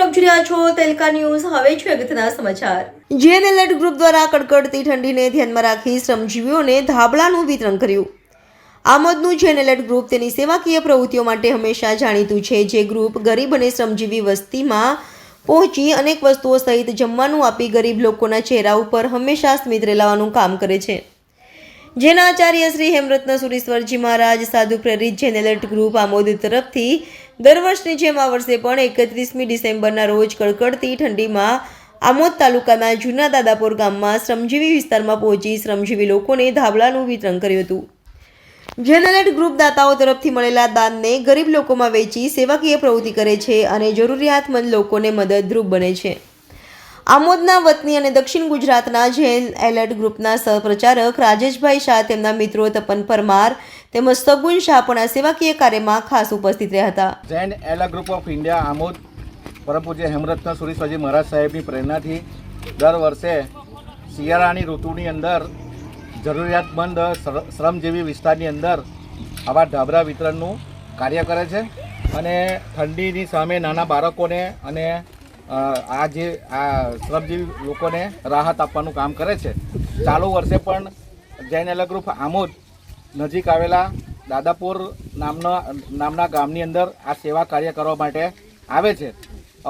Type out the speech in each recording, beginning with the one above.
આપ જોઈ રહ્યા છો તેલકા ન્યૂઝ. હવે છે અગત્યના સમાચાર. જેએનએલએડ ગ્રુપ દ્વારા કડકડતી ઠંડીને ધ્યાનમાં રાખી શ્રમજીવીઓને ધાબળાનું વિતરણ કર્યું. આમોદનું જેએનએલએડ ગ્રુપ તેની સેવાકીય પ્રવૃત્તિઓ માટે હંમેશા જાણીતું છે. જે ગ્રુપ ગરીબ અને શ્રમજીવી વસ્તીમાં પહોંચી અનેક વસ્તુઓ સહિત જમવાનું આપી ગરીબ લોકોના ચહેરા ઉપર હંમેશા સ્મિત રેલાવાનું કામ કરે છે. જેના આચાર્ય શ્રી હેમરત્ન સુરીશ્વરજી મહારાજ સાધુ પ્રેરિત જેએનએલએડ ગ્રુપ આમોદ તરફથી દર વર્ષની જેમ આ વર્ષે પણ 31મી ડિસેમ્બરના રોજ કડકડતી ઠંડીમાં આમોદ તાલુકાના જૂના દાદાપુર ગામમાં શ્રમજીવી વિસ્તારમાં પહોંચી શ્રમજીવી લોકોને ધાબળાનું વિતરણ કર્યું હતું. જેએનએલએડ ગ્રુપ દાતાઓ તરફથી મળેલા દાનને ગરીબ લોકોમાં વેચી સેવાકીય પ્રવૃત્તિ કરે છે અને જરૂરિયાતમંદ લોકોને મદદરૂપ બને છે. આમોદના વતની અને દક્ષિણ ગુજરાતના જેએનએલએડ ગ્રુપના સહપ્રચારક રાજેશભાઈ શાહ, તેમના મિત્રો તપન પરમાર તેમજ સગુન શાહ પણ આ સેવાકીય કાર્યમાં ખાસ ઉપસ્થિત રહ્યા હતા. જેએનએલએડ ગ્રુપ ઓફ ઇન્ડિયા આમોદ પરમ પૂજ્ય હેમરત્ન સુરીશ્વરજી મહારાજ સાહેબની પ્રેરણાથી દર વર્ષે શિયાળાની ઋતુની અંદર જરૂરિયાતમંદ શ્રમજીવી વિસ્તારની અંદર આવા ધાબળા વિતરણનું કાર્ય કરે છે અને ઠંડીની સામે નાના બાળકોને અને આ શ્રમજીવી લોકોને રાહત આપવાનું કામ કરે છે. ચાલુ વર્ષે પણ જેએનએલએડ ગ્રુપ આમોદ નજીક આવેલા દાદાપુર નામના ગામની અંદર આ સેવા કાર્ય કરવા માટે આવે છે.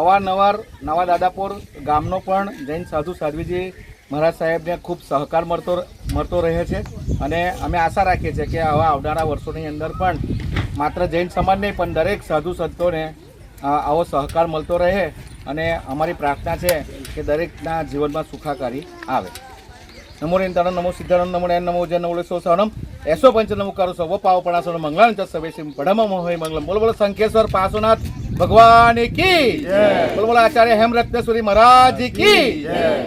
અવારનવાર નવા દાદાપુર ગામનો પણ જૈન સાધુ સાધ્વીજી મહારાજ સાહેબને ખૂબ સહકાર મળતો રહે છે અને અમે આશા રાખીએ છીએ કે આવા આવનારા વર્ષોની અંદર પણ માત્ર જૈન સમાજ નહીં પણ દરેક સાધુ સંતોને આવો સહકાર મળતો રહે અને અમારી પ્રાર્થના છે કે દરેકના જીવનમાં સુખાકારી આવે. નમો રેન્તાણમ નમો સિદ્ધાણમ નમો નયન નમો જય નમો સોસણમ એસો પંચ નમો કરો સવ પાવ પણાસણ મંગળાન ચ સવેસિમ પડમ મોહય મંગલમ. બોલો બોલો શંકેશ્વર પાર્શ્વનાથ ભગવાન કી જય. બોલો બોલો આચાર્ય હેમરત્ન સુરી મહારાજ કી જય.